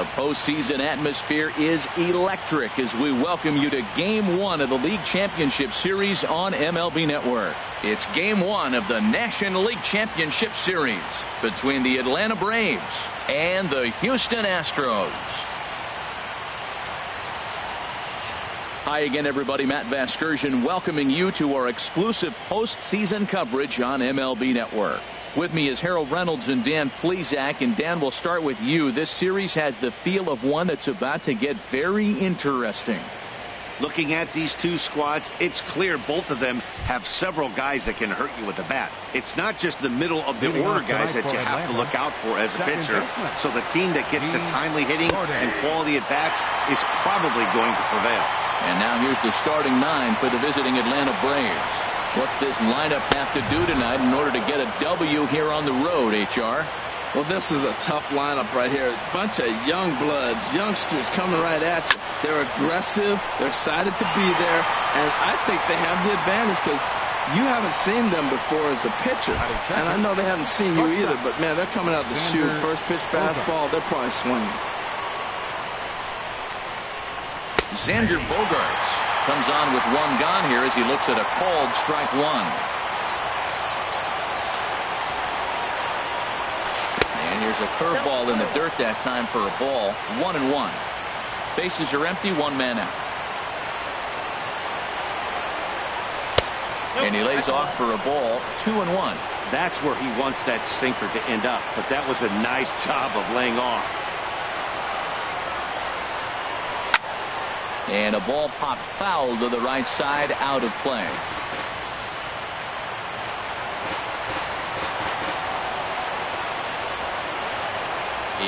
The postseason atmosphere is electric as we welcome you to Game 1 of the League Championship Series on MLB Network. It's Game 1 of the National League Championship Series between the Atlanta Braves and the Houston Astros. Hi again, everybody. Matt Vasgersian welcoming you to our exclusive postseason coverage on MLB Network. With me is Harold Reynolds and Dan Plesac. And Dan, we'll start with you. This series has the feel of one that's about to get very interesting. Looking at these two squads, it's clear both of them have several guys that can hurt you with the bat. It's not just the middle of the order guys that you have to look out for as a pitcher. So the team that gets the timely hitting and quality at bats is probably going to prevail. And now here's the starting nine for the visiting Atlanta Braves. What's this lineup have to do tonight in order to get a W here on the road, HR? Well, this is a tough lineup right here. A bunch of young bloods, youngsters coming right at you. They're aggressive. They're excited to be there. And I think they have the advantage because you haven't seen them before as the pitcher. And I know they haven't seen you either. But, man, they're coming out to shoot. First pitch fastball, they're probably swinging. Xander Bogaerts comes on with one gone here as he looks at a called strike one. And here's a curveball in the dirt that time for a ball. 1-1. Bases are empty, one man out. And he lays off for a ball. 2-1. That's where he wants that sinker to end up. But that was a nice job of laying off. And a ball popped foul to the right side, out of play.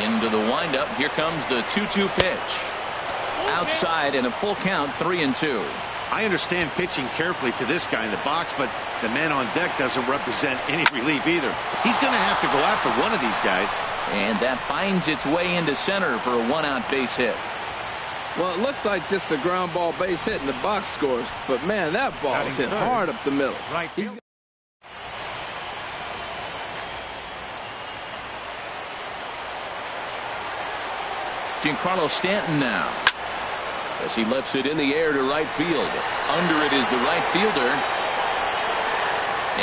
Into the windup. Here comes the 2-2 pitch. Outside in a full count, 3-2. I understand pitching carefully to this guy in the box, but the man on deck doesn't represent any relief either. He's going to have to go after one of these guys. And that finds its way into center for a one-out base hit. Well, it looks like just a ground ball base hit and the box scores. But, man, that ball is hit hard up the middle. Right. Giancarlo Stanton now as he lifts it in the air to right field. Under it is the right fielder.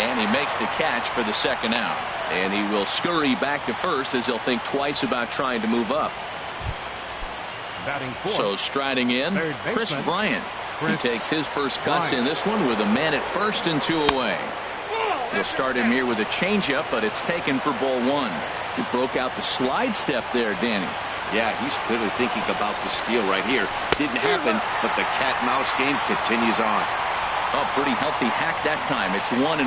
And he makes the catch for the second out. And he will scurry back to first as he'll think twice about trying to move up. So striding in, Chris Bryant. He takes his first cuts in this one with a man at first and 2 away. He'll start him here with a changeup, but it's taken for ball 1. He broke out the slide step there, Danny. Yeah, he's clearly thinking about the steal right here. Didn't happen, but the cat-mouse game continues on. Oh, pretty healthy hack that time. It's 1-1.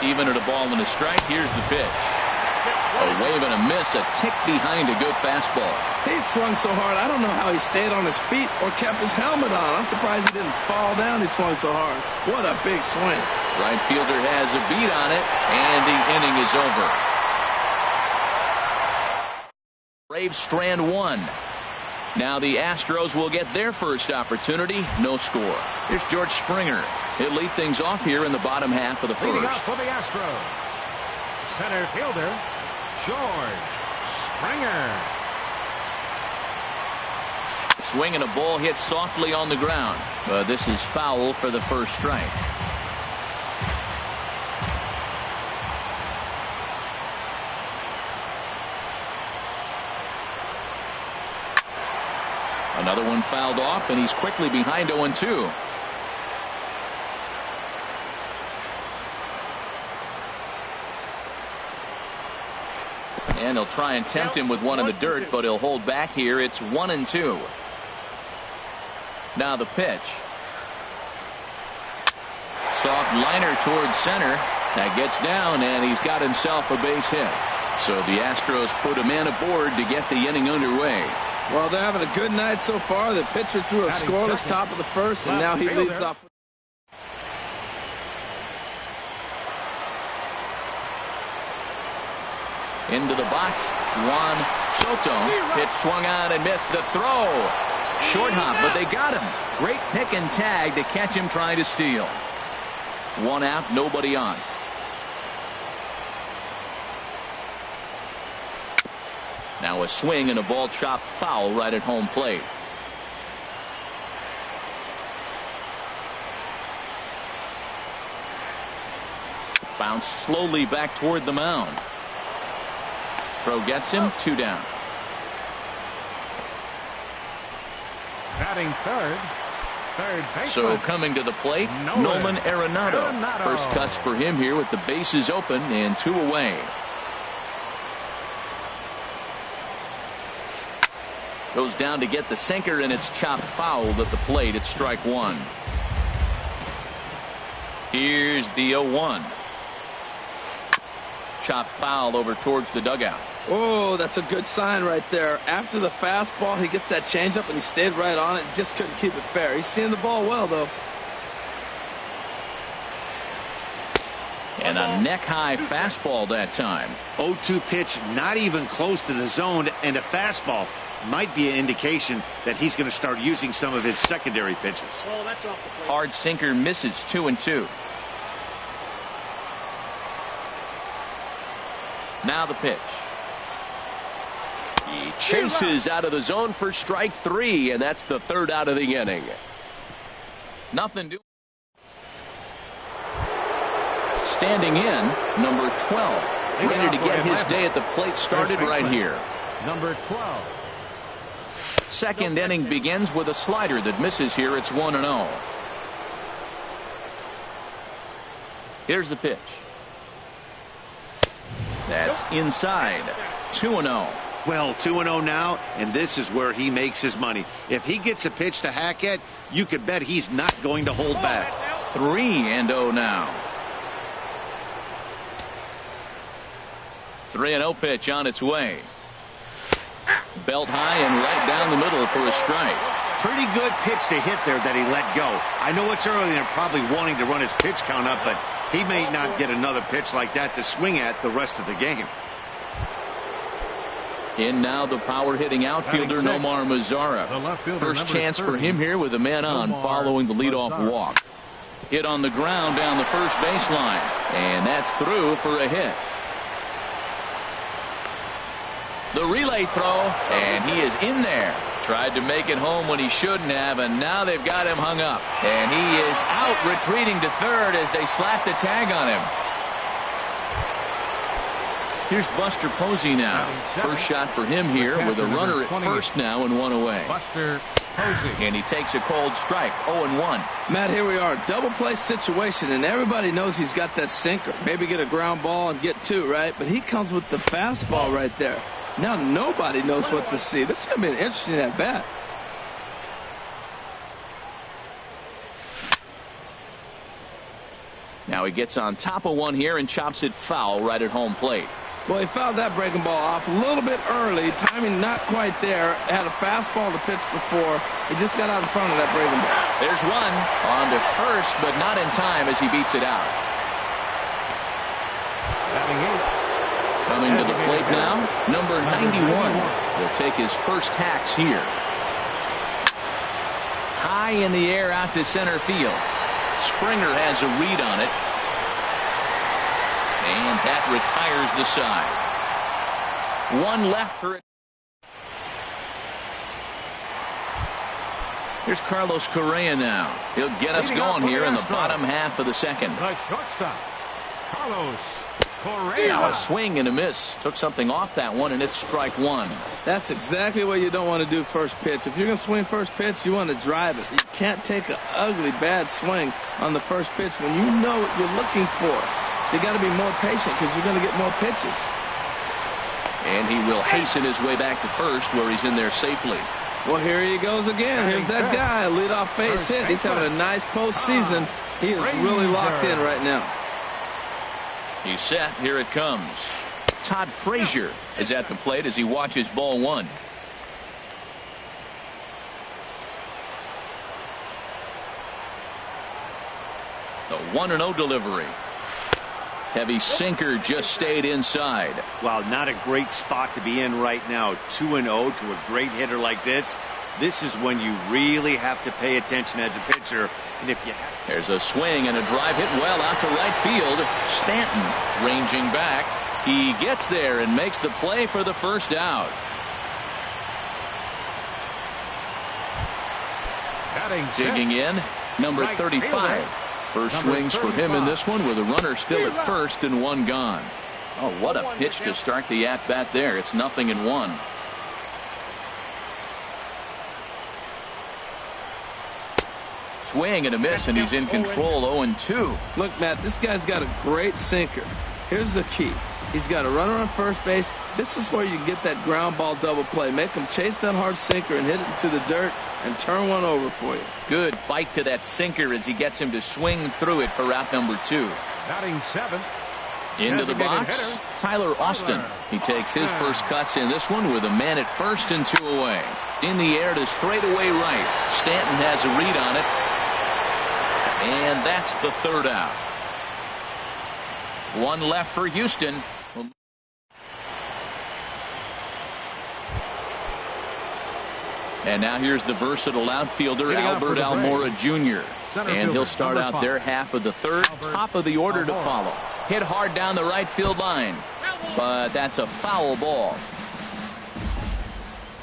Even at a ball and a strike, here's the pitch. A wave and a miss, a tick behind a good fastball. He swung so hard, I don't know how he stayed on his feet or kept his helmet on. I'm surprised he didn't fall down. He swung so hard. What a big swing. Right fielder has a beat on it, and the inning is over. Braves strand one. Now the Astros will get their first opportunity. No score. Here's George Springer. He'll lead things off here in the bottom half of the first. Leading off for the Astros, center fielder George Springer. Swing and a ball hit softly on the ground. This is foul for the first strike. Another one fouled off, and he's quickly behind 0-2. And he'll try and tempt him with one in the dirt, but he'll hold back here. It's 1-2. Now the pitch. Soft liner towards center. That gets down, and he's got himself a base hit. So the Astros put a man aboard to get the inning underway. Well, they're having a good night so far. The pitcher threw a scoreless top of the first, and now he leads off. Into the box, Juan Soto. Pitch swung out and missed the throw. Short hop, but they got him. Great pick and tag to catch him trying to steal. One out, nobody on. Now a swing and a ball chopped foul right at home plate. Bounced slowly back toward the mound. Throw gets him, 2 down. Batting third baseman. So coming to the plate, Nolan Arenado. First cuts for him here with the bases open and 2 away. Goes down to get the sinker, and it's chopped foul at the plate. It's strike 1. Here's the 0-1. Chopped foul over towards the dugout. Oh, that's a good sign right there. After the fastball, he gets that changeup, and he stayed right on it. Just couldn't keep it fair. He's seeing the ball well, though. And a neck-high fastball that time. 0-2 pitch, not even close to the zone, and a fastball might be an indication that he's going to start using some of his secondary pitches. Hard sinker misses, 2-2. Now the pitch. He chases out of the zone for strike 3, and that's the 3rd out of the inning. Nothing doing. Standing in, number 12. Ready to get his day at the plate started right here. Number 12. Second inning begins with a slider that misses here. It's 1-0. Here's the pitch. That's inside. 2-0. Well, 2-0 now, and this is where he makes his money. If he gets a pitch to hack at, you could bet he's not going to hold back. 3-0 now. 3-0 pitch on its way. Belt high and right down the middle for a strike. Pretty good pitch to hit there that he let go. I know it's early and probably wanting to run his pitch count up, but he may not get another pitch like that to swing at the rest of the game. In now the power hitting outfielder Nomar Mazara. First chance for him here with a man on following the leadoff walk. Hit on the ground down the first baseline, and that's through for a hit. The relay throw, and he is in there. Tried to make it home when he shouldn't have, and now they've got him hung up. And he is out, retreating to third as they slap the tag on him. Here's Buster Posey now. First shot for him here with a runner at first now and 1 away. Buster Posey. And he takes a cold strike, 0-1. Matt, here we are, double play situation, and everybody knows he's got that sinker. Maybe get a ground ball and get 2, right? But he comes with the fastball right there. Now nobody knows what to see. This is going to be an interesting at bat. Now he gets on top of one here and chops it foul right at home plate. Well, he fouled that breaking ball off a little bit early. Timing not quite there. Had a fastball to pitch before. He just got out in front of that breaking ball. There's one on to first, but not in time as he beats it out. Coming to the plate now, number 91 will take his first hacks here. High in the air out to center field. Springer has a read on it. And that retires the side. One left for it. Here's Carlos Correa now. He'll get us going here in the bottom half of the second. The shortstop, Carlos Correa. Now a swing and a miss. Took something off that one, and it's strike 1. That's exactly what you don't want to do first pitch. If you're going to swing first pitch, you want to drive it. You can't take an ugly, bad swing on the first pitch when you know what you're looking for. You got to be more patient because you're going to get more pitches. And he will hasten his way back to first where he's in there safely. Well, here he goes again. Here's that guy, leadoff base hit. He's having a nice postseason. He is really locked in right now. He's set. Here it comes. Todd Frazier is at the plate as he watches ball 1. The 1-0 delivery. Heavy sinker just stayed inside. Well, not a great spot to be in right now. 2-0 to a great hitter like this. This is when you really have to pay attention as a pitcher. And if you There's a swing and a drive hit well out to right field. Stanton ranging back. He gets there and makes the play for the first out. Digging in, number 35. First swings for him in this one with a runner still at first and one gone. Oh, what a pitch to start the at-bat there. It's 0-1. Swing and a miss, and he's in control. 0-2. Look, Matt, this guy's got a great sinker. Here's the key. He's got a runner on first base. This is where you get that ground ball double play. Make him chase that hard sinker and hit it into the dirt and turn one over for you. Good bite to that sinker as he gets him to swing through it for out number 2. Batting 7th. Into the box, Tyler Austin. He takes his first cuts in this one with a man at first and 2 away. In the air to straightaway right. Stanton has a read on it. And that's the third out. One left for Houston. And now here's the versatile outfielder, Albert Almora Jr. And he'll start out their half of the third. Top of the order to follow. Hit hard down the right field line. But that's a foul ball.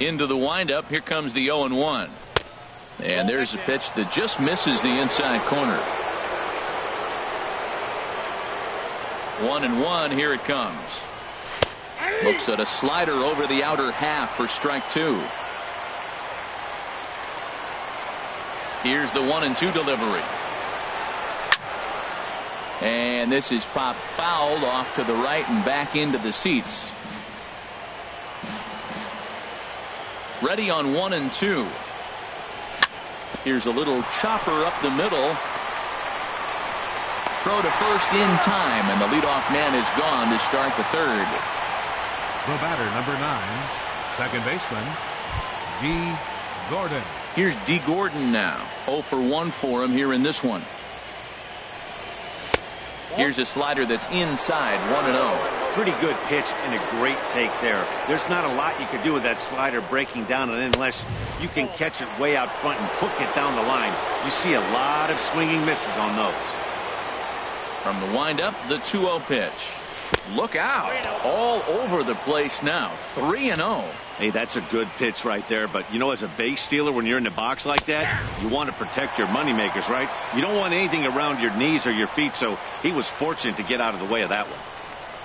Into the windup. Here comes the 0-1. And there's a pitch that just misses the inside corner. 1-1. Here it comes. Looks at a slider over the outer half for strike 2. Here's the 1-2 delivery. And this is popped fouled off to the right and back into the seats. Ready on 1-2. Here's a little chopper up the middle. Throw to first in time, and the leadoff man is gone to start the third. The batter, number 9, second baseman, G. Gordon. Here's D. Gordon now. 0 for 1 for him here in this one. Here's a slider that's inside. 1-0. Pretty good pitch and a great take there. There's not a lot you could do with that slider breaking down, and unless you can catch it way out front and hook it down the line, you see a lot of swinging misses on those. From the windup, the 2-0 pitch. Look out. All over the place now. 3-0. Hey, that's a good pitch right there. But, you know, as a base stealer, when you're in the box like that, you want to protect your moneymakers, right? You don't want anything around your knees or your feet, so he was fortunate to get out of the way of that one.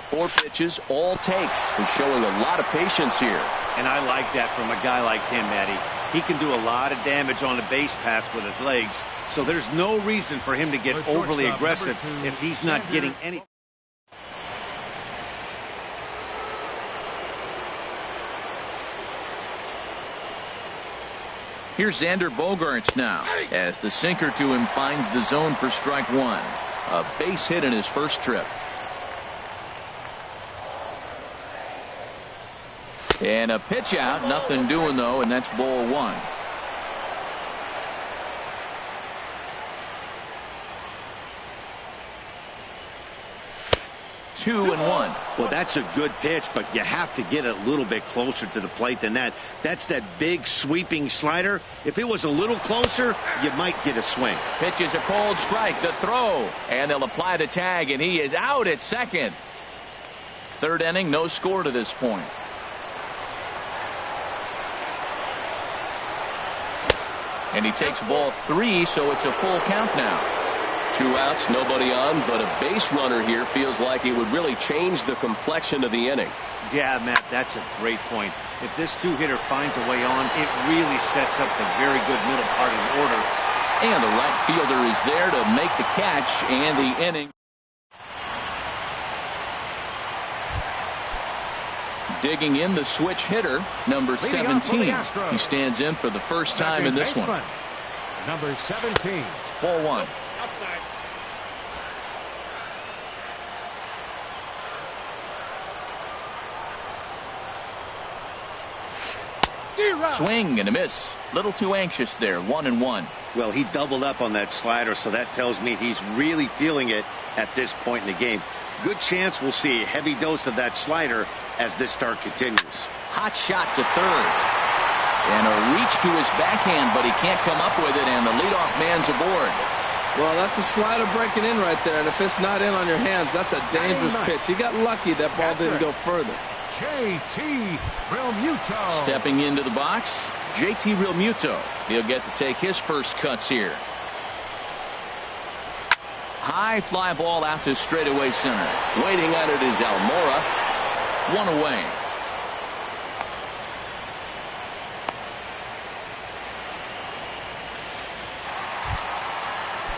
4 pitches, all takes. He's showing a lot of patience here. And I like that from a guy like him, Matty. He can do a lot of damage on a base pass with his legs, so there's no reason for him to get overly aggressive if he's not getting any. Here's Xander Bogaerts now as the sinker to him finds the zone for strike 1. A base hit in his first trip. And a pitch out. Nothing doing though, and that's ball 1. Two and 1. Well, that's a good pitch, but you have to get a little bit closer to the plate than that. That's that big sweeping slider. If it was a little closer, you might get a swing. Pitch is a cold strike. The throw, and they'll apply the tag, and he is out at second. Third inning, no score to this point. And he takes ball 3, so it's a full count now. 2 outs, nobody on, but a base runner here feels like it would really change the complexion of the inning. Yeah, Matt, that's a great point. If this 2-hitter finds a way on, it really sets up the very good middle part of the order. And the right fielder is there to make the catch, and the inning. Digging in, the switch hitter, number 17. He stands in for the first time in this one. Number 17. Ball 1. Outside. Swing and a miss. Little too anxious there. 1-1. Well, he doubled up on that slider, so that tells me he's really feeling it at this point in the game. Good chance we'll see a heavy dose of that slider as this start continues. Hot shot to third. And a reach to his backhand, but he can't come up with it, and the leadoff man's aboard. Well, that's a slider breaking in right there, and if it's not in on your hands, that's a dangerous pitch. He got lucky that ball didn't go further. JT Realmuto. Stepping into the box, JT Realmuto. He'll get to take his first cuts here. High fly ball out to straightaway center. Waiting at it is Almora. One away.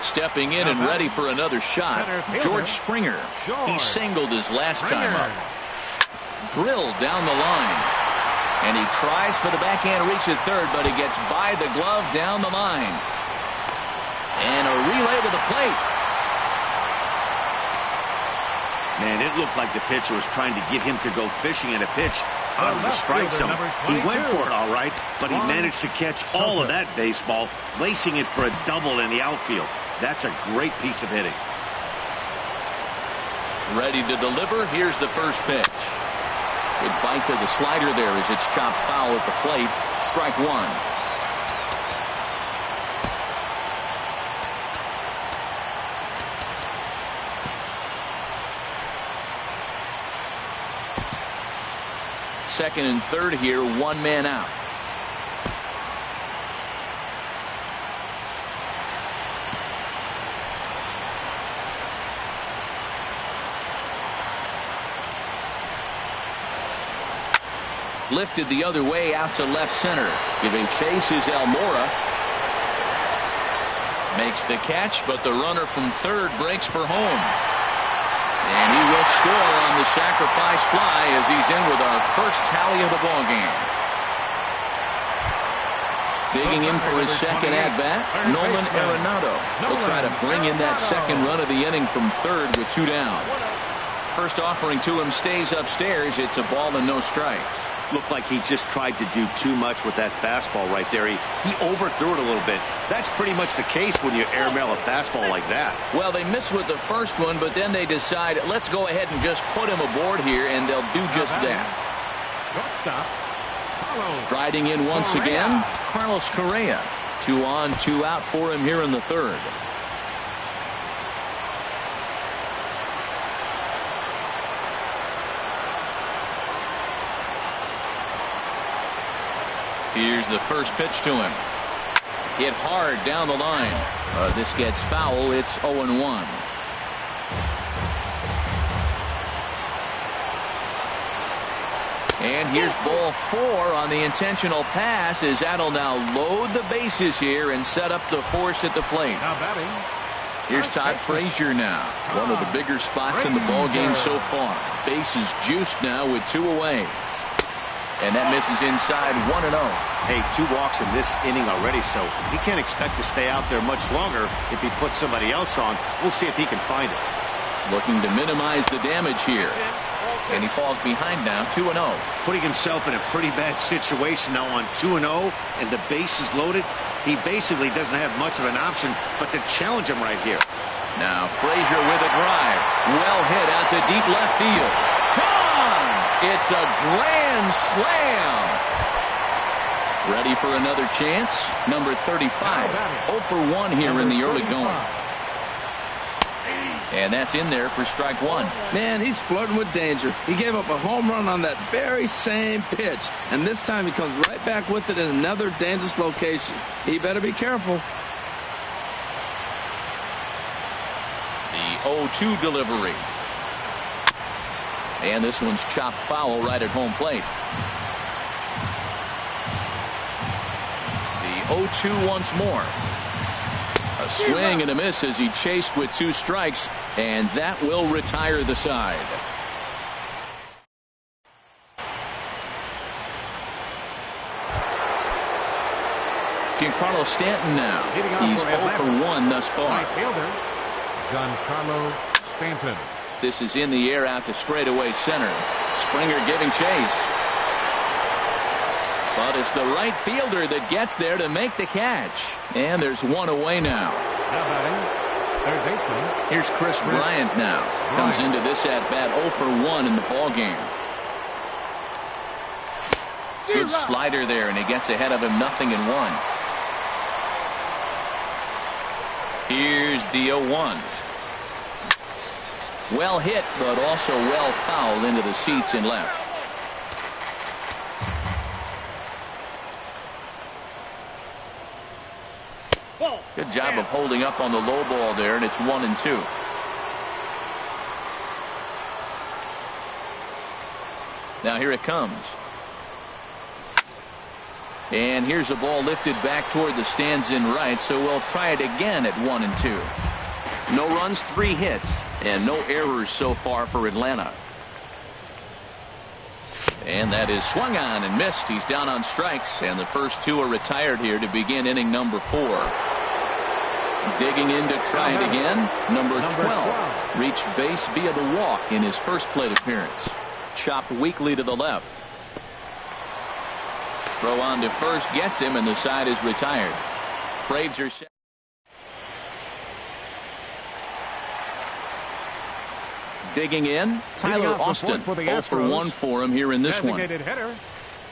Stepping in and ready for another shot, George Springer. He singled his last time up. Drilled down the line. And he tries for the backhand reach at third, but he gets by the glove down the line. And a relay to the plate. Man, it looked like the pitcher was trying to get him to go fishing at a pitch out of the strike zone. He went for it all right, but he managed to catch all of that baseball, lacing it for a double in the outfield. That's a great piece of hitting. Ready to deliver. Here's the first pitch. Good bite to the slider there as it's chopped foul at the plate. Strike one. Second and third here, one man out. Lifted the other way out to left center. Giving chase is Almora. Makes the catch, but the runner from third breaks for home. And he will score on the sacrifice fly as he's in with our first tally of the ball game. Digging in for his second at-bat, Nolan Arenado will try to bring in that second run of the inning from third with two down. First offering to him stays upstairs. It's a ball and no strikes. Looked like he just tried to do too much with that fastball right there. He overthrew it a little bit. That's pretty much the case when you airmail a fastball like that. Well, they missed with the first one, but then they decide, let's go ahead and just put him aboard here, and they'll do just that. Striding in once again, Carlos Correa. 2 on, 2 out for him here in the third. Here's the first pitch to him. Hit hard down the line. This gets foul. It's 0-1. And here's ball 4 on the intentional pass as that'll now load the bases here and set up the force at the plate. Now batting. Here's Todd Frazier now. One of the bigger spots in the ball game so far. Bases juiced now with 2 away. And that misses inside 1-0. Hey, 2 walks in this inning already, so he can't expect to stay out there much longer if he puts somebody else on. We'll see if he can find it. Looking to minimize the damage here. And he falls behind now, 2-0. Putting himself in a pretty bad situation now on 2-0, and the bases loaded. He basically doesn't have much of an option but to challenge him right here. Now Frazier with a drive. Well hit out to deep left field. Gone! It's a grand slam. Ready for another chance. Number 35. 0 for 1 here in the early going. And that's in there for strike 1. Man, he's flirting with danger. He gave up a home run on that very same pitch. And this time he comes right back with it in another dangerous location. He better be careful. The 0-2 delivery. And this one's chopped foul right at home plate. The 0-2 once more. A swing and a miss as he chased with 2 strikes, and that will retire the side. Giancarlo Stanton now. He's 0 for 1 thus far. Right fielder, Giancarlo Stanton. This is in the air out to straightaway center. Springer giving chase. But it's the right fielder that gets there to make the catch. And there's 1 away now. Now batting, third baseman. Here's Chris Bryant now. Comes into this at-bat 0 for 1 in the ball game. Good slider there, and he gets ahead of him 0-1. Here's the 0-1. Well hit, but also well fouled into the seats and left. good job of holding up on the low ball there, and it's 1-2. Now here it comes. And here's a ball lifted back toward the stands in right, so we'll try it again at 1-2. No runs, 3 hits, and no errors so far for Atlanta. And that is swung on and missed. He's down on strikes, and the first 2 are retired here to begin inning number 4. Digging in to try it again, number 12 reached base via the walk in his first plate appearance. Chopped weakly to the left. Throw on to first gets him, and the side is retired. Braves are set. Digging in, Tyler Austin. 0 for 1 for him here in this one. Hitter,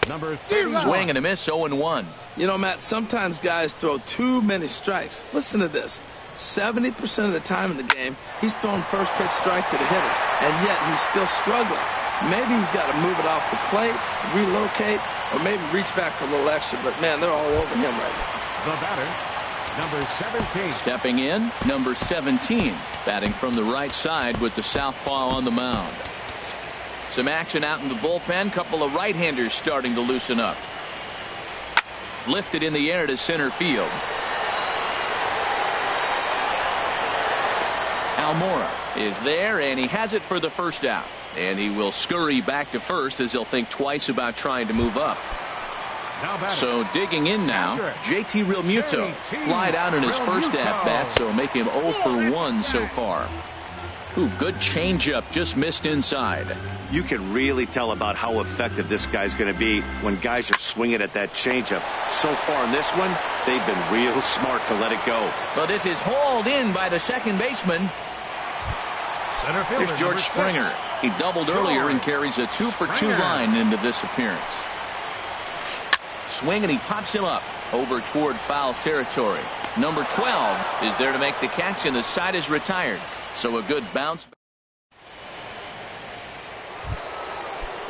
number 31. Swing and a miss, 0-1. You know, Matt, sometimes guys throw too many strikes. Listen to this. 70% of the time in the game, he's throwing first pitch strike to the hitter, and yet he's still struggling. Maybe he's got to move it off the plate, relocate, or maybe reach back for a little extra, but man, they're all over him right now. The batter, number 17. Stepping in, number 17, batting from the right side with the southpaw on the mound. Some action out in the bullpen. Couple of right-handers starting to loosen up. Lifted in the air to center field. Almora is there, and he has it for the first out. And he will scurry back to first as he'll think twice about trying to move up. So digging in now, JT Realmuto. Flied out in his first at-bat, so make him 0 for 1 so far. Ooh, good changeup, just missed inside. You can really tell about how effective this guy's going to be when guys are swinging at that changeup. So far in this one, they've been real smart to let it go. But this is hauled in by the second baseman. Center fielder, Here's George Springer. He doubled earlier and carries a 2 for 2 line into this appearance. Swing, and he pops him up over toward foul territory. Number 12 is there to make the catch, and the side is retired. So a good bounce.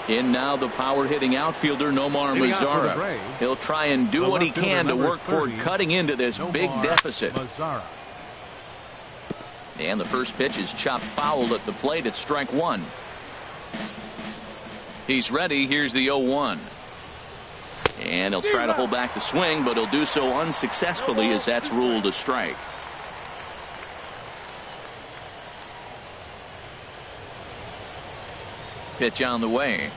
In now the power-hitting outfielder Nomar Mazara. He'll try and do what he can to work toward cutting into this big deficit. And the first pitch is chopped foul at the plate at strike 1. He's ready. Here's the 0-1. And he'll try to hold back the swing, but he'll do so unsuccessfully as that's ruled a strike. Pitch on the way.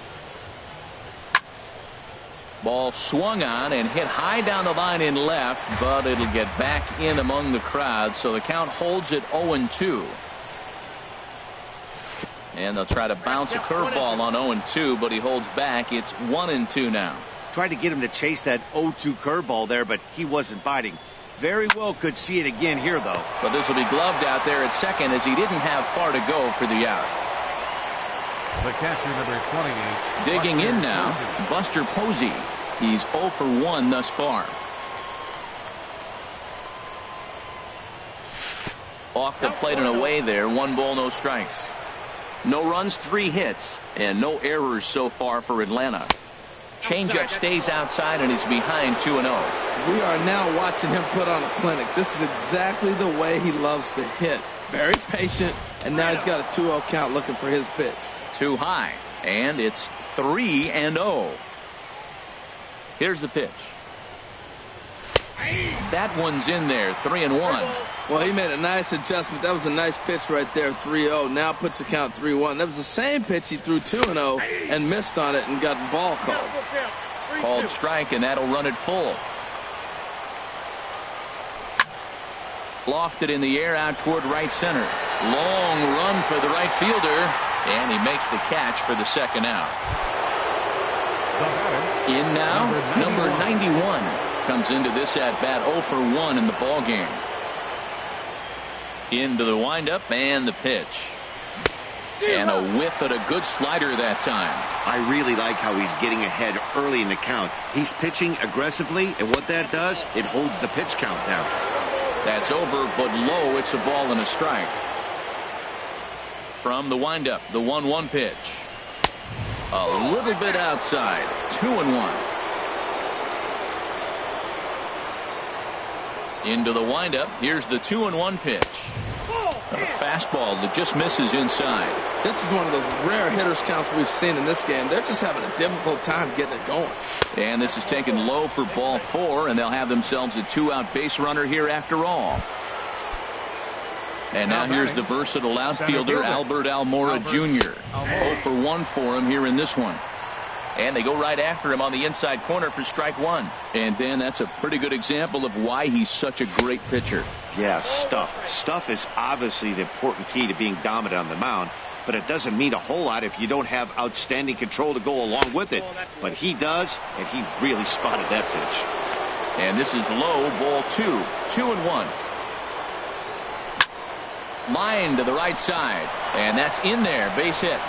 Ball swung on and hit high down the line in left, but it'll get back in among the crowd, so the count holds at 0-2. And they'll try to bounce a curveball on 0-2, but he holds back. It's 1-2 now. Tried to get him to chase that 0-2 curveball there, but he wasn't biting. Very well could see it again here, though. But this will be gloved out there at second, as he didn't have far to go for the out. The catcher, number 28. Digging in now, Buster Posey. He's 0 for 1 thus far. Off the plate and away there. 1 ball, no strikes. No runs, 3 hits, and no errors so far for Atlanta. Changeup stays outside, and he's behind 2-0. We are now watching him put on a clinic. This is exactly the way he loves to hit. Very patient, and now he's got a 2-0 count looking for his pitch. Too high, and it's 3-0. Here's the pitch. That one's in there, 3-1. Well, he made a nice adjustment. That was a nice pitch right there, 3-0. Now puts the count 3-1. That was the same pitch he threw 2-0 and missed on it and got the ball called. Called strike, and that'll run it full. Lofted in the air out toward right center. Long run for the right fielder, and he makes the catch for the second out. In now, number 91 comes into this at-bat 0 for 1 in the ball game. Into the windup and the pitch. And a whiff at a good slider that time. I really like how he's getting ahead early in the count. He's pitching aggressively, and what that does, it holds the pitch count down. That's over, but low. It's a ball and a strike. From the windup, the 1-1 pitch. A little bit outside. 2-1. Into the windup. Here's the 2-1 pitch. A fastball that just misses inside. This is one of those rare hitters counts we've seen in this game. They're just having a difficult time getting it going. And this is taken low for ball 4, and they'll have themselves a 2-out base runner here after all. And now here's the versatile outfielder, Albert Almora Jr. 0 for 1 for him here in this one. And they go right after him on the inside corner for strike 1. And Dan, that's a pretty good example of why he's such a great pitcher. Yeah, stuff. Stuff is obviously the important key to being dominant on the mound, but it doesn't mean a whole lot if you don't have outstanding control to go along with it. But he does, and he really spotted that pitch. And this is low, ball 2. 2-1. Line to the right side, and that's in there, base hit.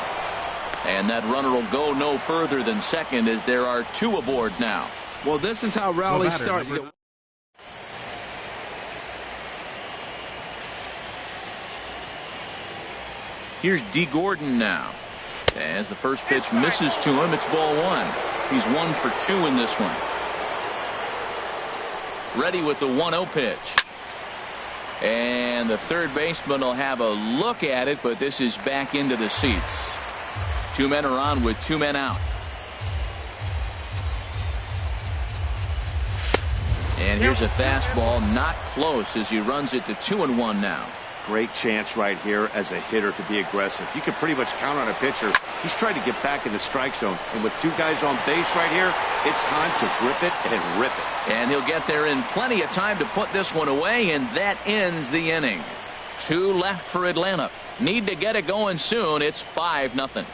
And that runner will go no further than second as there are 2 aboard now. Well, this is how rallies start. Here's D. Gordon now. As the first pitch misses to him, it's ball 1. He's 1 for 2 in this one. Ready with the 1-0 pitch. And the third baseman will have a look at it, but this is back into the seats. 2 men are on with 2 men out. And here's a fastball, not close, as he runs it to 2-1 now. Great chance right here as a hitter to be aggressive. You can pretty much count on a pitcher. He's trying to get back in the strike zone. And with 2 guys on base right here, it's time to grip it and rip it. And he'll get there in plenty of time to put this one away, and that ends the inning. 2 left for Atlanta. Need to get it going soon. It's 5-0.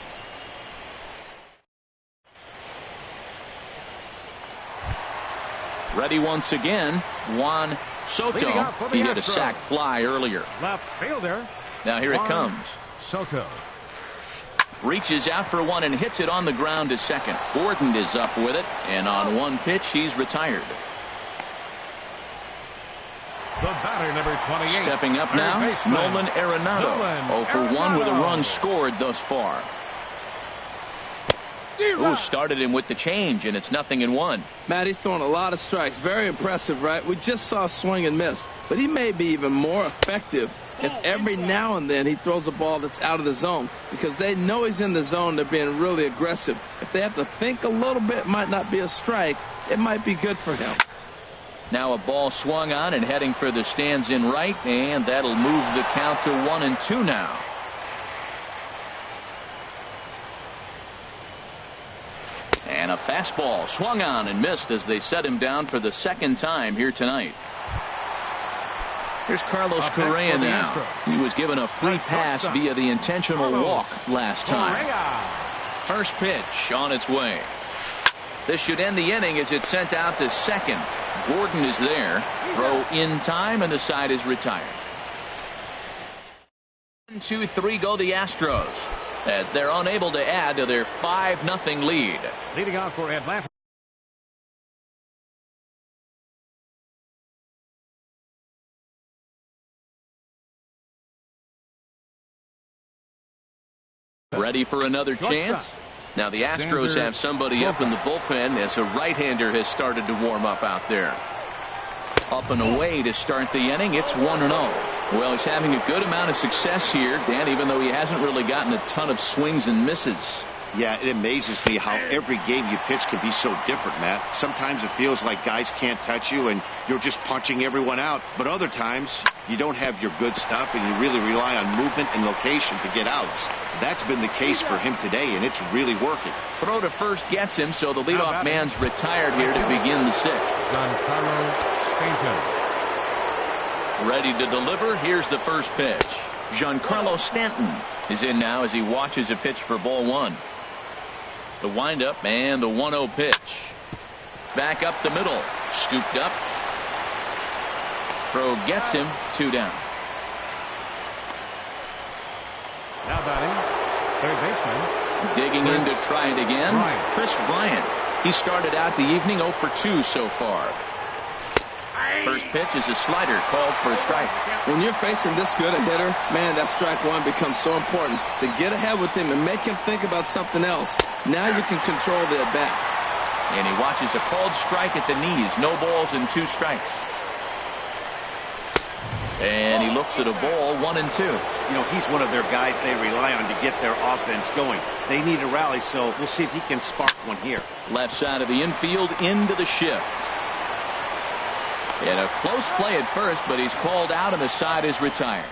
Ready once again, Juan Soto. He hit a sac fly earlier. Left fielder. Now here it comes. Soto reaches out for 1 and hits it on the ground to second. Gordon is up with it, and on 1 pitch he's retired. The batter, number 28. Stepping up now, Nolan Arenado. 0 for 1 with a run scored thus far. Ooh, started him with the change, and it's 0-1. Matt, he's throwing a lot of strikes. Very impressive, right? We just saw a swing and miss, but he may be even more effective if every now and then he throws a ball that's out of the zone, because they know he's in the zone. They're being really aggressive. If they have to think a little bit, it might not be a strike. It might be good for him. Now a ball swung on and heading for the stands in right, and that'll move the count to 1-2 now. And a fastball swung on and missed as they set him down for the 2nd time here tonight. Here's Carlos Correa now. He was given a free pass via the intentional walk last time. First pitch on its way. This should end the inning as it's sent out to second. Gordon is there. Throw in time, and the side is retired. 1, 2, 3 go the Astros, as they're unable to add to their 5-0 lead. Leading off for Atlanta. Ready for another chance? Now the Astros have somebody up in the bullpen as a right-hander has started to warm up out there. Up and away to start the inning. It's 1-0. Well, he's having a good amount of success here, Dan, even though he hasn't really gotten a ton of swings and misses. Yeah, it amazes me how every game you pitch can be so different, Matt. Sometimes it feels like guys can't touch you and you're just punching everyone out. But other times you don't have your good stuff and you really rely on movement and location to get outs. That's been the case for him today, and it's really working. Throw to first gets him, so the leadoff man's retired here to begin the 6th. Ready to deliver. Here's the first pitch. Giancarlo Stanton is in now as he watches a pitch for ball 1. The windup and the 1-0 pitch. Back up the middle. Scooped up. Throw gets him. 2 down. Now batting, third baseman. Digging in to try it again. Chris Bryant. He started out the evening 0 for 2 so far. First pitch is a slider called for a strike. When you're facing this good a hitter, man, that strike 1 becomes so important to get ahead with him and make him think about something else. Now you can control the at bat. And he watches a called strike at the knees. No balls and 2 strikes. And he looks at a ball, 1-2. You know, he's one of their guys they rely on to get their offense going. They need a rally, so we'll see if he can spark one here. Left side of the infield into the shift. And a close play at first, but he's called out and the side is retired.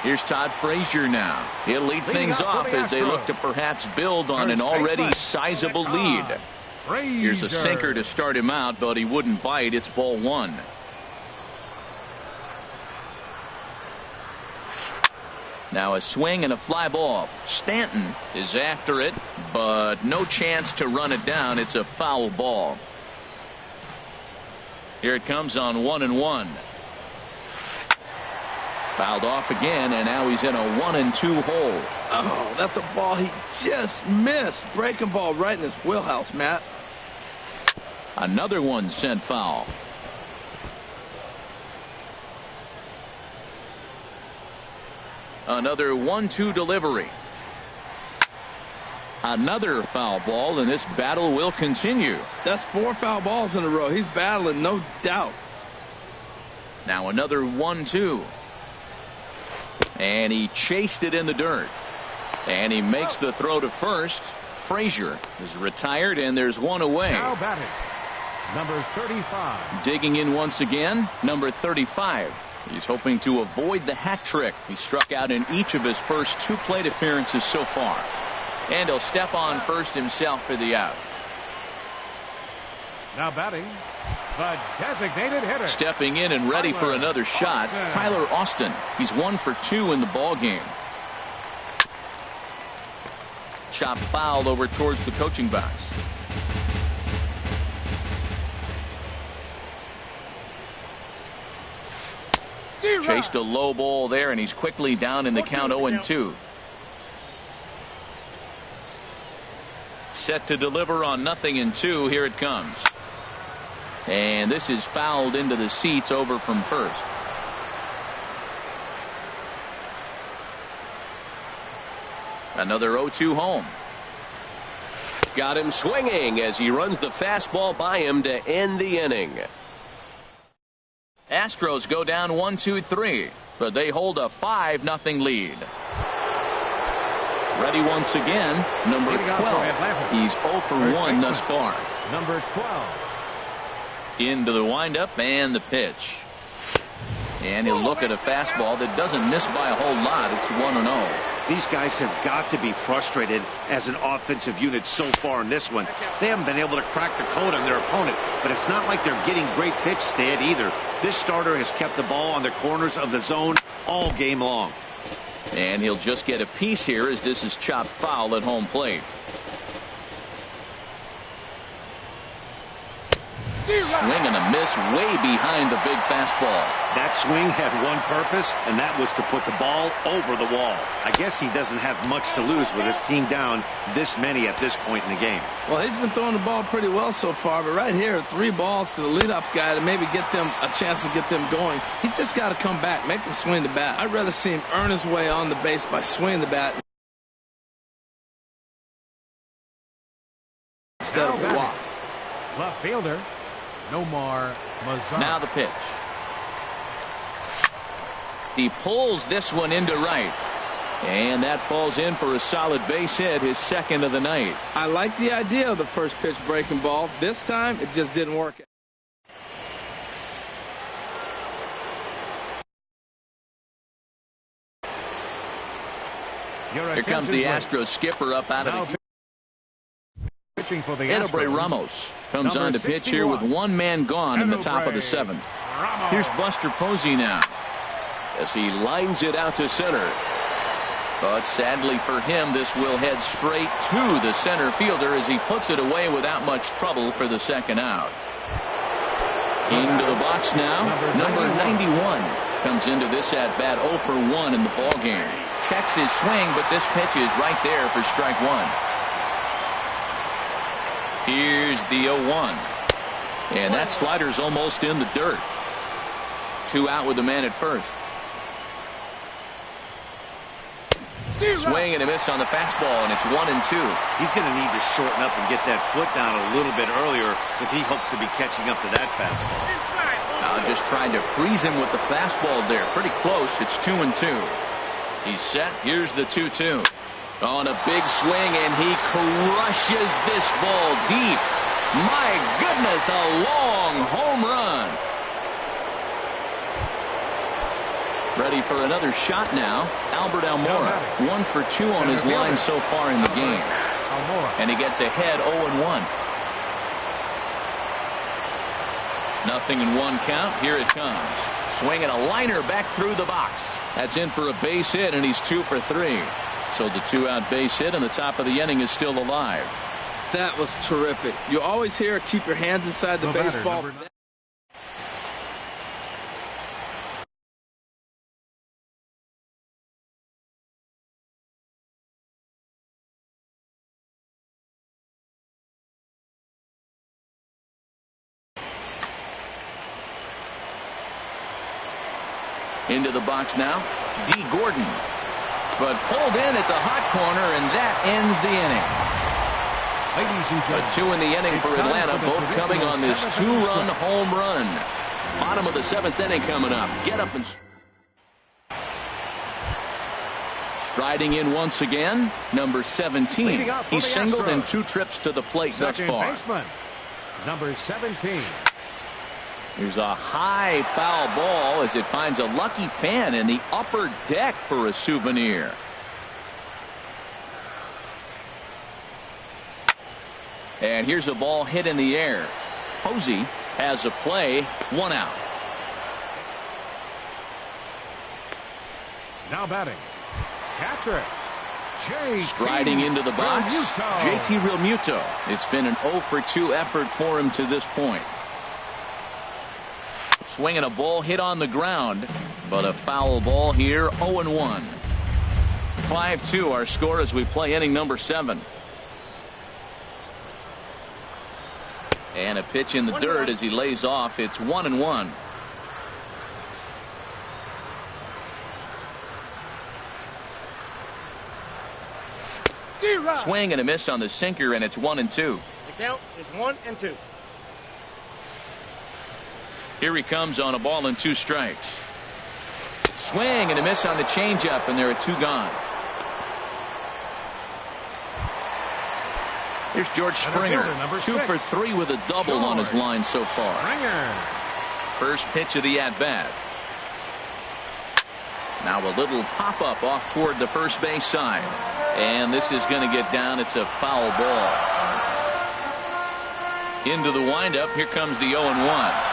Here's Todd Frazier now. He'll lead things off as they look to perhaps build on an already sizable lead. Here's a sinker to start him out, but he wouldn't bite. It's ball 1. Now a swing and a fly ball. Stanton is after it, but no chance to run it down. It's a foul ball. Here it comes on 1-1. Fouled off again, and now he's in a 1-2 hole. Oh, that's a ball he just missed. Breaking ball right in his wheelhouse, Matt. Another one sent foul. Another 1-2 delivery. Another foul ball, and this battle will continue. That's 4 foul balls in a row. He's battling, no doubt. Now another 1-2. And he chased it in the dirt. And he makes the throw to first. Frazier is retired, and there's one away. Now batting, number 35. Digging in once again, number 35. He's hoping to avoid the hat trick. He struck out in each of his first 2 plate appearances so far. And he'll step on first himself for the out. Now batting, the designated hitter. Stepping in and ready for another shot, Tyler Austin. He's 1 for 2 in the ball game. Chop foul over towards the coaching box. Chased a low ball there, and he's quickly down in the count 0-2. Set to deliver on 0-2. Here it comes. And this is fouled into the seats over from first. Another 0-2 home. Got him swinging as he runs the fastball by him to end the inning. Astros go down 1-2-3, but they hold a 5-0 lead. Ready once again, number 12. He's 0 for 1 thus far. Number 12. Into the windup and the pitch. And he'll look at a fastball that doesn't miss by a whole lot. It's 1-0. These guys have got to be frustrated as an offensive unit so far in this one. They haven't been able to crack the code on their opponent, but it's not like they're getting great pitch stead either. This starter has kept the ball on the corners of the zone all game long. And he'll just get a piece here as this is chopped foul at home plate. Swing and a miss way behind the big fastball. That swing had one purpose, and that was to put the ball over the wall. I guess he doesn't have much to lose with his team down this many at this point in the game. Well, he's been throwing the ball pretty well so far, but right here, 3 balls to the leadoff guy to maybe get them a chance to get them going. He's just got to come back, make him swing the bat. I'd rather see him earn his way on the base by swinging the bat instead of a walk. Left fielder, Nomar Mazar. Now the pitch. He pulls this one into right. And that falls in for a solid base hit, his second of the night. I like the idea of the first pitch breaking ball. This time, it just didn't work. Here comes the Astros skipper up out of the pitching for the Astros. Ramos comes on to pitch here with 1 man gone in the top of the 7th. Here's Buster Posey now as he lines it out to center. But sadly for him, this will head straight to the center fielder as he puts it away without much trouble for the second out. Into the box now, number 91 comes into this at bat 0 for 1 in the ball game. Checks his swing, but this pitch is right there for strike 1. Here's the 0-1. And that slider's almost in the dirt. 2 out with the man at first. Swing and a miss on the fastball, and it's 1-2. He's going to need to shorten up and get that foot down a little bit earlier if he hopes to be catching up to that fastball. Just trying to freeze him with the fastball there. Pretty close. It's 2-2. He's set. Here's the 2-2. On a big swing, and he crushes this ball deep. My goodness, a long home run. Ready for another shot now. Albert Almora, 1 for 2 on his line so far in the game. And he gets ahead 0-1. 0-1 count. Here it comes. Swinging a liner back through the box. That's in for a base hit, and he's 2 for 3. So the 2-out base hit, and the top of the inning is still alive. That was terrific. You always hear, keep your hands inside the baseball. Into the box now, D. Gordon. But pulled in at the hot corner, and that ends the inning. A 2 in the inning for Atlanta, both coming on this 2-run home run. Bottom of the 7th inning coming up. Get up and striding in once again, number 17. He's singled in 2 trips to the plate thus far. Number 17. Here's a high foul ball as it finds a lucky fan in the upper deck for a souvenir. And here's a ball hit in the air. Posey has a play, 1 out. Now batting, catcher, striding into the box, JT Realmuto. It's been an 0 for 2 effort for him to this point. Swinging a ball hit on the ground, but a foul ball here, 0-1. 5-2 our score as we play inning number 7. And a pitch in the dirt as he lays off. It's 1-1. Swing and a miss on the sinker, and it's 1-2. The count is 1-2. Here he comes on a ball and 2 strikes. Swing and a miss on the changeup, and there are 2 gone. Here's George Springer, 2 for 3 with a double on his line so far. First pitch of the at-bat. Now a little pop-up off toward the first base side. And this is going to get down. It's a foul ball. Into the windup. Here comes the 0-1.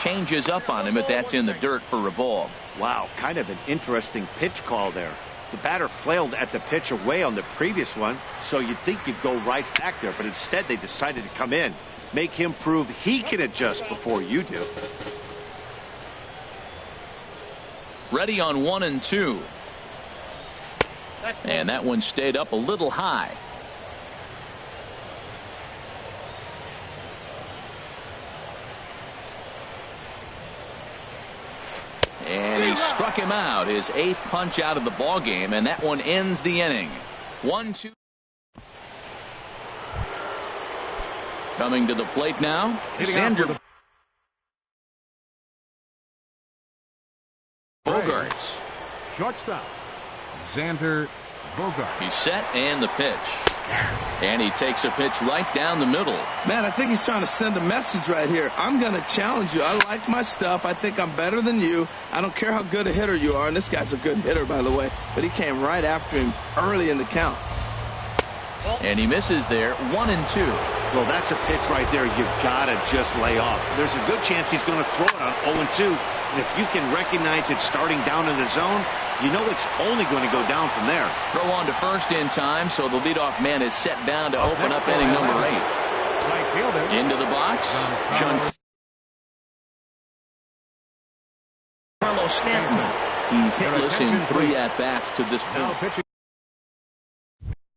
Changes up on him, but that's in the dirt for a ball. Wow, kind of an interesting pitch call there. The batter flailed at the pitch away on the previous one, so you'd think you'd go right back there, but instead they decided to come in, make him prove he can adjust before you do. Ready on 1-2. And that one stayed up a little high. And he struck him out, his 8th punch out of the ball game, and that one ends the inning. 1-2. Coming to the plate now, Xander Bogaerts. Shortstop, Xander Bogaerts. He's set, and the pitch. And he takes a pitch right down the middle. Man, I think he's trying to send a message right here. I'm going to challenge you. I like my stuff. I think I'm better than you. I don't care how good a hitter you are. And this guy's a good hitter, by the way. But he came right after him early in the count. And he misses there, 1-2. Well, that's a pitch right there you've got to just lay off. There's a good chance he's going to throw it on 0-2. And if you can recognize it starting down in the zone, you know it's only going to go down from there. Throw on to first in time, so the leadoff man is set down to open up inning number 8. Into the box, Carlos Stanton. He's hitless in 3 at-bats to this point.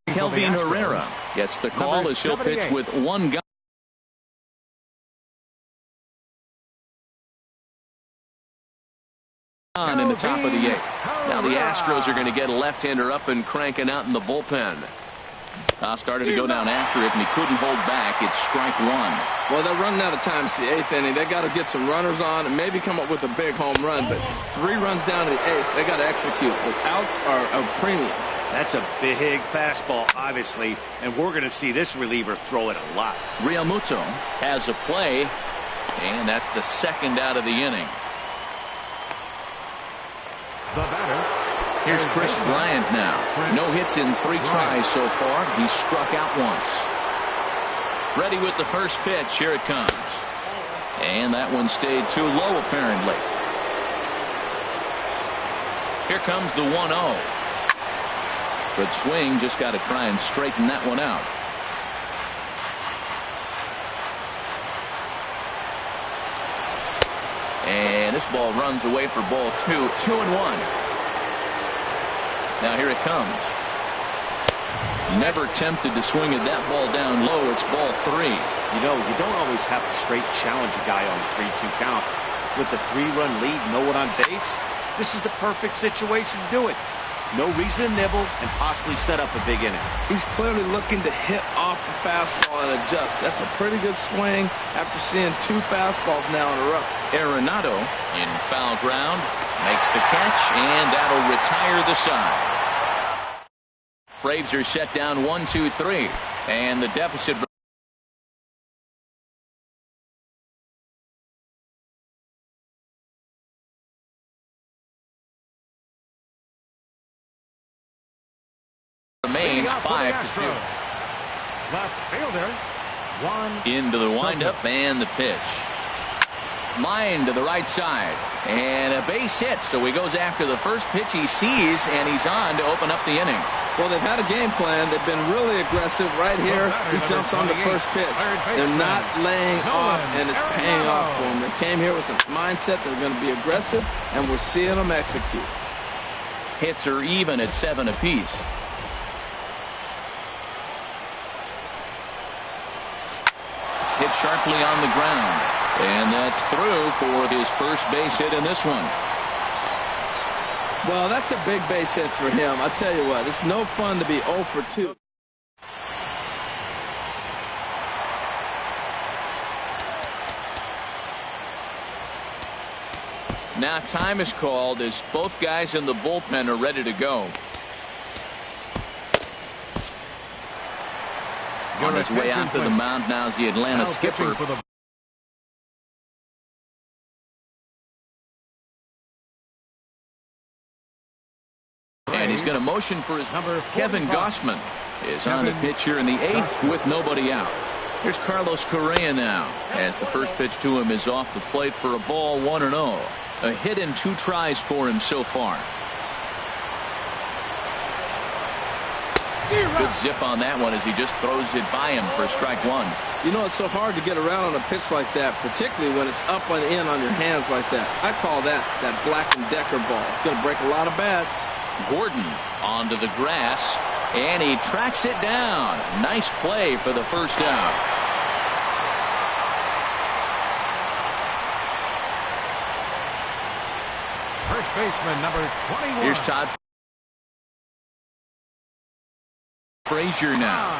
Kelvin Herrera gets the call as he'll pitch with 1 guy. on in the top of the 8th. Now the Astros are going to get a left-hander up and cranking out in the bullpen. Started to go down after it, and he couldn't hold back. It's strike 1. Well, they're running out of time. It's the 8th inning. They got to get some runners on and maybe come up with a big home run. But 3 runs down to the 8th. They got to execute. The outs are a premium. That's a big fastball, obviously, and we're going to see this reliever throw it a lot. Realmuto has a play, and that's the 2nd out of the inning. The batter. Here's Chris Bryant now. No hits in 3 tries so far. He's struck out once. Ready with the first pitch. Here it comes. And that one stayed too low, apparently. Here comes the 1-0. Good swing. Just got to try and straighten that one out. And this ball runs away for ball 2. 2-1. Now here it comes. Never tempted to swing at that ball down low. It's ball 3. You know, you don't always have to straight challenge a guy on a 3-2 count. With the 3-run lead, no one on base, this is the perfect situation to do it. No reason to nibble and possibly set up a big inning. He's clearly looking to hit off the fastball and adjust. That's a pretty good swing after seeing 2 fastballs now in a row. Arenado in foul ground makes the catch, and that'll retire the side. Braves are set down 1-2-3, and the deficit remains 5-2. Left fielder. 1. Into the windup and the pitch. Line to the right side, and a base hit, so he goes after the first pitch he sees, and he's on to open up the inning. Well, they've had a game plan. They've been really aggressive. Right here, he jumps on the first pitch. They're not laying off, and it's paying off for them. They came here with the mindset they're going to be aggressive, and we're seeing them execute. Hits are even at 7 apiece. Hit sharply on the ground, and that's through for his first base hit in this one. Well, that's a big base hit for him. I tell you what, it's no fun to be 0 for 2. Now time is called as both guys in the bullpen are ready to go. On his way out to the mound now is the Atlanta skipper. And he's going to motion for his number. Kevin Gossman is on the pitch here in the 8th with nobody out. Here's Carlos Correa now as the first pitch to him is off the plate for a ball, 1-0. A hit in 2 tries for him so far. Good zip on that one as he just throws it by him for strike 1. You know, it's so hard to get around on a pitch like that, particularly when it's up and in on your hands like that. I call that Black & Decker ball. It's going to break a lot of bats. Gordon onto the grass, and he tracks it down. Nice play for the first out. First baseman number 21. Here's Todd Frazier now.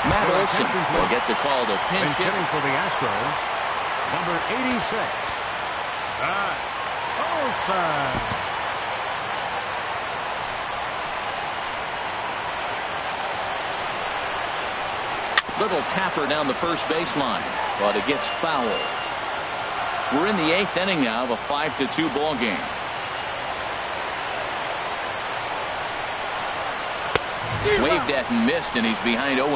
Matt Olson will get the call to pinch hit. For the Astros, number 86. Olson. Little tapper down the first baseline, but it gets foul. We're in the 8th inning now of a 5-2 ball game. Waved at and missed, and he's behind 0-2.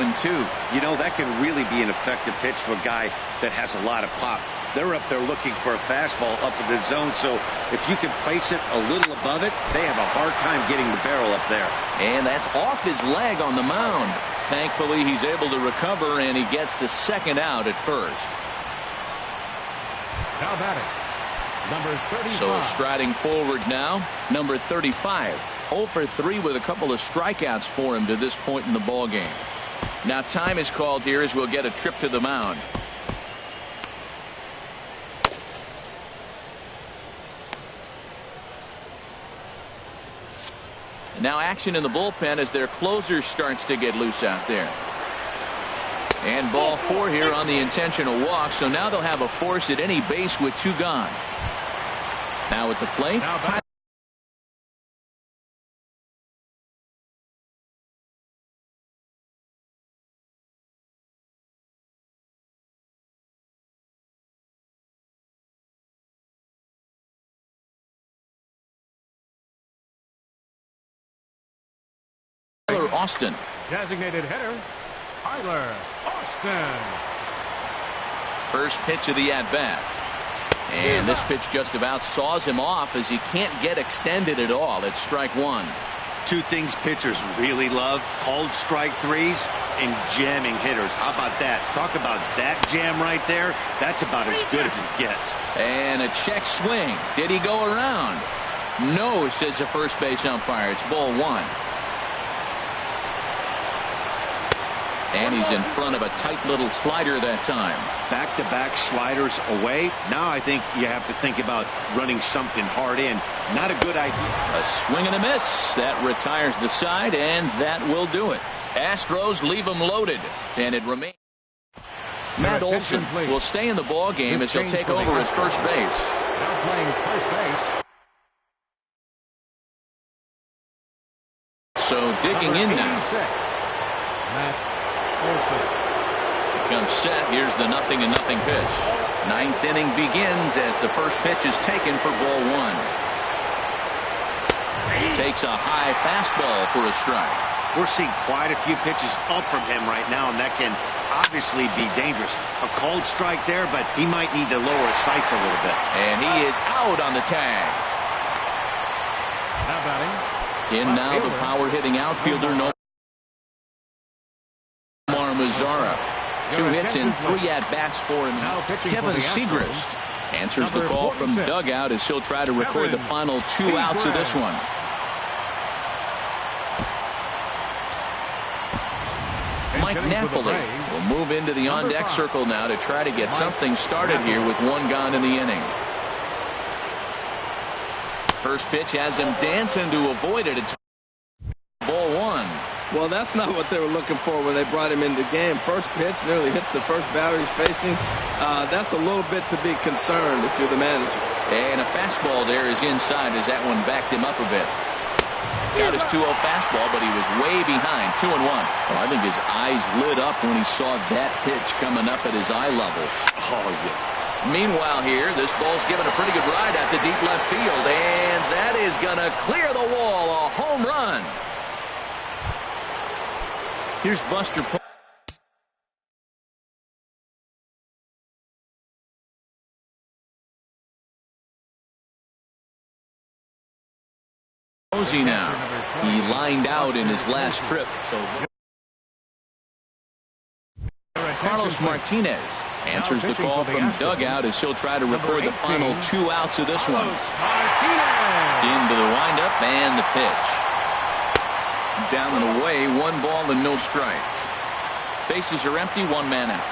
You know, that can really be an effective pitch to a guy that has a lot of pop. They're up there looking for a fastball up in the zone, so if you can place it a little above it, they have a hard time getting the barrel up there. And that's off his leg on the mound. Thankfully, he's able to recover, and he gets the second out at first. Now batting, number 35. So striding forward now, number 35. 0 for 3 with a couple of strikeouts for him to this point in the ball game. Now time is called here as we'll get a trip to the mound. Now action in the bullpen as their closer starts to get loose out there. And ball 4 here on the intentional walk. So now they'll have a force at any base with 2 gone. Now at the plate. Austin. Designated hitter, Tyler Austin. First pitch of the at-bat. And this pitch just about saws him off as he can't get extended at all. It's strike 1. 2 things pitchers really love: called strike 3s and jamming hitters. How about that? Talk about that jam right there. That's about as good as it gets. And a check swing. Did he go around? No, says the first base umpire. It's ball 1. And he's in front of a tight little slider that time. Back-to-back sliders away. Now I think you have to think about running something hard in. Not a good idea. A swing and a miss. That retires the side, and that will do it. Astros leave them loaded, and it remains. Matt Olson will stay in the ball game as he'll take over at first base. Now playing first base. So digging in now. Matt Comes set. Here's the 0-0 pitch. 9th inning begins as the first pitch is taken for ball 1. Takes a high fastball for a strike. We're seeing quite a few pitches up from him right now, and that can obviously be dangerous. A cold strike there, but he might need to lower his sights a little bit. And he is out on the tag. Now batting. In now the power-hitting outfielder, Mazzara. 2 hits in 3 at-bats for him. Kevin Segrist answers the call from dugout as he'll try to record the final 2 outs of this one. Mike Napoli will move into the on-deck circle now to try to get something started here with 1 gone in the inning. First pitch has him dancing to avoid it. It's ball 1. Well, that's not what they were looking for when they brought him into the game. First pitch nearly hits the first batter he's facing. That's a little bit to be concerned if you're the manager. And a fastball there is inside as that one backed him up a bit. Got his 2-0 fastball, but he was way behind. 2-1. Well, I think his eyes lit up when he saw that pitch coming up at his eye level. Oh, yeah. Meanwhile here, this ball's given a pretty good ride out to deep left field, and that is going to clear the wall. A home run. Here's Buster Posey now. He lined out in his last trip. So Carlos Martinez answers the call from dugout as he'll try to record the final 2 outs of this one. Into the windup and the pitch. Down and away, 1 ball and no strikes. Bases are empty, 1 man out.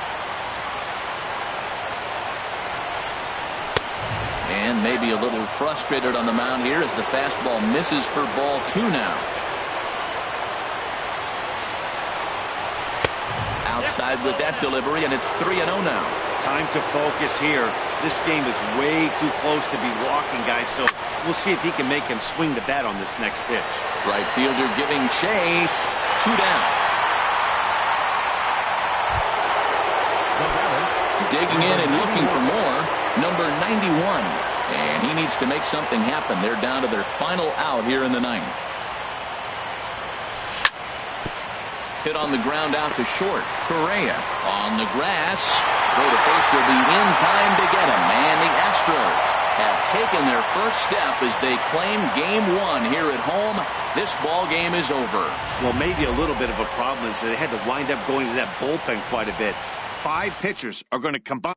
And maybe a little frustrated on the mound here as the fastball misses for ball 2 now. Outside with that delivery, and it's 3-0 now. Time to focus here. This game is way too close to be walking, guys, so we'll see if he can make him swing the bat on this next pitch. Right fielder giving chase. 2 down. Digging in and looking for more. Number 91. And he needs to make something happen. They're down to their final out here in the 9th. Hit on the ground out to short. Correa on the grass. Throw to first will be in time to get him. And the Astros have taken their first step as they claim game 1 here at home. This ball game is over. Well, maybe a little bit of a problem is that they had to wind up going to that bullpen quite a bit. 5 pitchers are going to combine.